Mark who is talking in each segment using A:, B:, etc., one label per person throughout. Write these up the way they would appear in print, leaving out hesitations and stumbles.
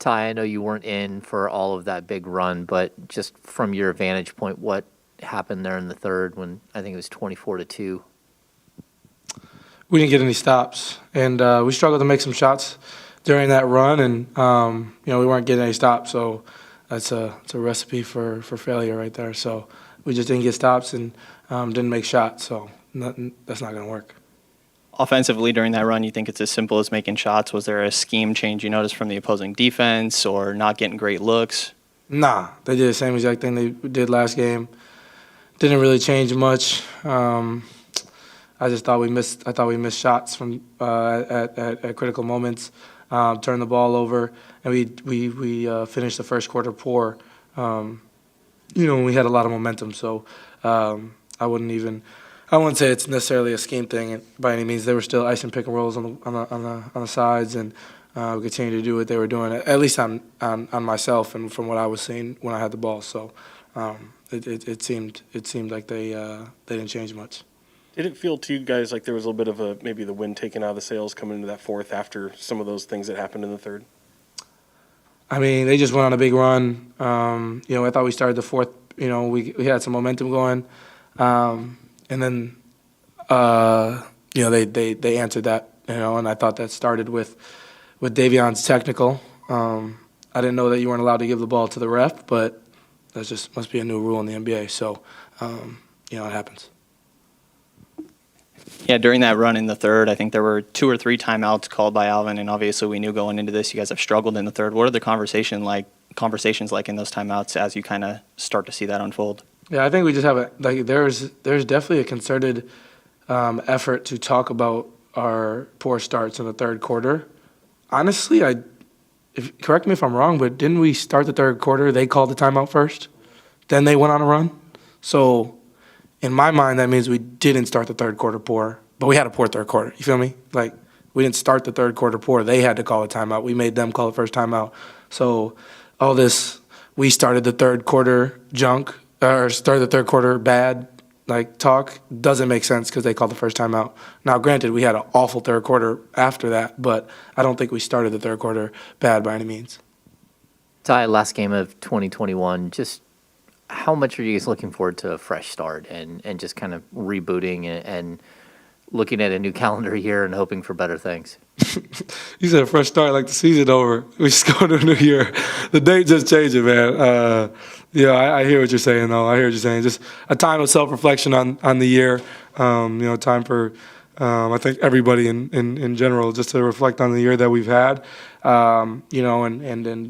A: Ty, I know you weren't in for all of that big run, but just from your vantage point, what happened there in the third when I think it was 24-2?
B: We didn't get any stops, and we struggled to make some shots during that run, and we weren't getting any stops. So it's a recipe for failure right there. So we just didn't get stops and didn't make shots. So that's not going to work.
C: Offensively during that run, you think it's as simple as making shots? Was there a scheme change you noticed from the opposing defense or not getting great looks?
B: Nah, they did the same exact thing they did last game. Didn't really change much. I just thought we missed. I thought we missed shots from at critical moments. Turned the ball over, and we finished the first quarter poor. We had a lot of momentum, so I wouldn't say it's necessarily a scheme thing by any means. They were still icing pick and rolls on the sides, and we continued to do what they were doing. At least on myself and from what I was seeing when I had the ball. So it seemed like they didn't change much.
D: Did it feel to you guys like there was a little bit of maybe the wind taken out of the sails coming into that fourth after some of those things that happened in the third?
B: I mean, they just went on a big run. I thought we started the fourth. We had some momentum going, and then they answered that. And I thought that started with Davion's technical. I didn't know that you weren't allowed to give the ball to the ref, but that just must be a new rule in the NBA. So it happens.
C: Yeah, during that run in the third, I think there were 2 or 3 timeouts called by Alvin, and obviously we knew going into this you guys have struggled in the third. What are the conversations like in those timeouts as you kind of start to see that unfold?
B: Yeah, I think we just have there's definitely a concerted effort to talk about our poor starts in the third quarter. Honestly, correct me if I'm wrong, but didn't we start the third quarter? They called the timeout first, then they went on a run. So in my mind, that means we didn't start the third quarter poor, but we had a poor third quarter. You feel me? Like, we didn't start the third quarter poor. They had to call a timeout. We made them call the first timeout. So all this, we started the third quarter junk, or started the third quarter bad, talk, doesn't make sense because they called the first timeout. Now, granted, we had an awful third quarter after that, but I don't think we started the third quarter bad by any means.
A: Ty, last game of 2021, just how much are you guys looking forward to a fresh start and just kind of rebooting and looking at a new calendar year and hoping for better things?
B: You said a fresh start like the season over. We just go to a new year. The date just changing, man. I hear what you're saying, though. I hear what you're saying. Just a time of self-reflection on the year. Time for, I think, everybody in general just to reflect on the year that we've had. And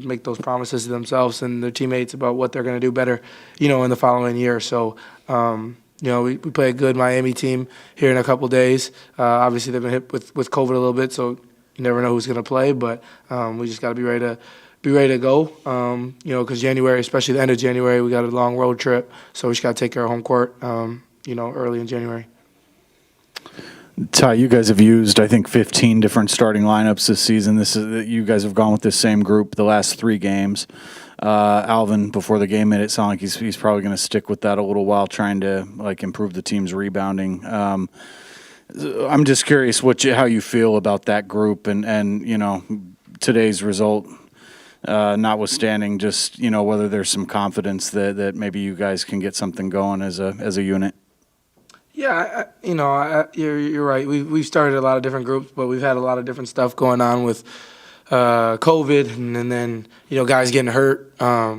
B: make those promises to themselves and their teammates about what they're going to do better, in the following year. So, we play a good Miami team here in a couple days. Obviously, they've been hit with COVID a little bit, so you never know who's going to play. But we just got to be ready to go. Because January, especially the end of January, we got a long road trip, so we just got to take care of home court. Early in January.
E: Ty, you guys have used, I think, 15 different starting lineups this season. You guys have gone with this same group the last 3 games. Alvin, before the game, made it sound like he's probably going to stick with that a little while, trying to improve the team's rebounding. I'm just curious how you feel about that group and today's result, notwithstanding, just whether there's some confidence that maybe you guys can get something going as a unit.
B: Yeah, you're right. We've started a lot of different groups, but we've had a lot of different stuff going on with COVID, and then guys getting hurt. I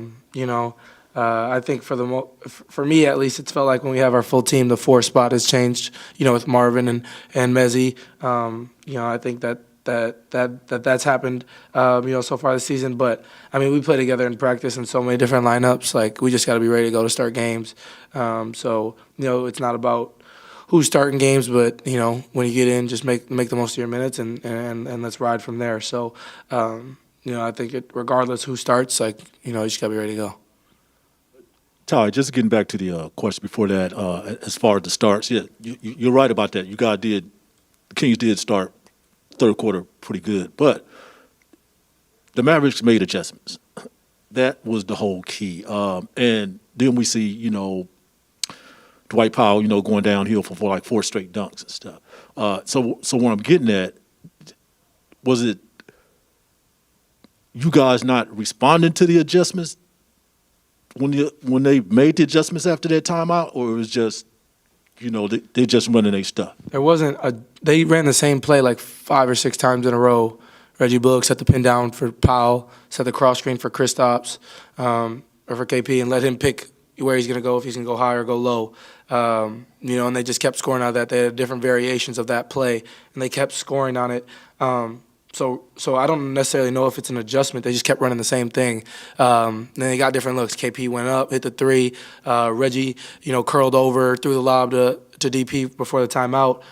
B: think for me at least, it's felt like when we have our full team, the 4 spot has changed. With Marvin and Mezzi. I think that's happened. So far this season. But I mean, we play together in practice in so many different lineups. We just got to be ready to go to start games. It's not about who's starting games, but when you get in, just make the most of your minutes and let's ride from there. So I think regardless who starts, you just gotta be ready to go.
F: Ty, just getting back to the question before that, as far as the starts, yeah, you're right about that. The Kings did start third quarter pretty good, but the Mavericks made adjustments. That was the whole key. And then we see, Dwight Powell, going downhill for 4 straight dunks and stuff. So what I'm getting at, was it, you guys not responding to the adjustments when they made the adjustments after that timeout, or it was just, they just running their stuff?
B: They ran the same play like 5 or 6 times in a row. Reggie Bullock set the pin down for Powell, set the cross screen for Kristaps, or for KP, and let him pick where he's going to go, if he's going to go high or go low. And they just kept scoring out of that. They had different variations of that play, and they kept scoring on it. So I don't necessarily know if it's an adjustment. They just kept running the same thing. Then they got different looks. KP went up, hit the three. Reggie, curled over, threw the lob to DP before the timeout.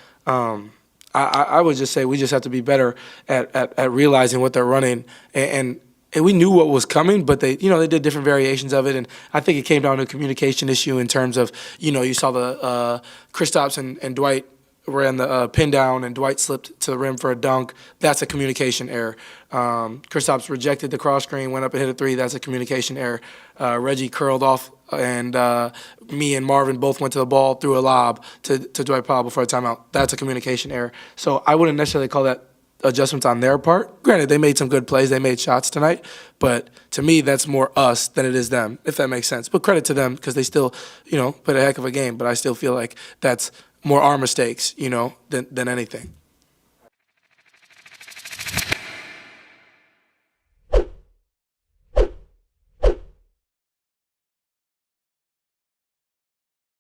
B: I would just say we just have to be better at realizing what they're running, and we knew what was coming, but they did different variations of it, and I think it came down to a communication issue in terms of you saw the Kristaps and Dwight ran the pin down, and Dwight slipped to the rim for a dunk. That's a communication error. Kristaps rejected the cross screen, went up and hit a three. That's a communication error. Reggie curled off, and me and Marvin both went to the ball, threw a lob to Dwight Powell before a timeout. That's a communication error. So I wouldn't necessarily call that adjustments on their part. Granted, they made some good plays. They made shots tonight. But to me, that's more us than it is them, if that makes sense. But credit to them because they still, played a heck of a game. But I still feel like that's more our mistakes, than anything.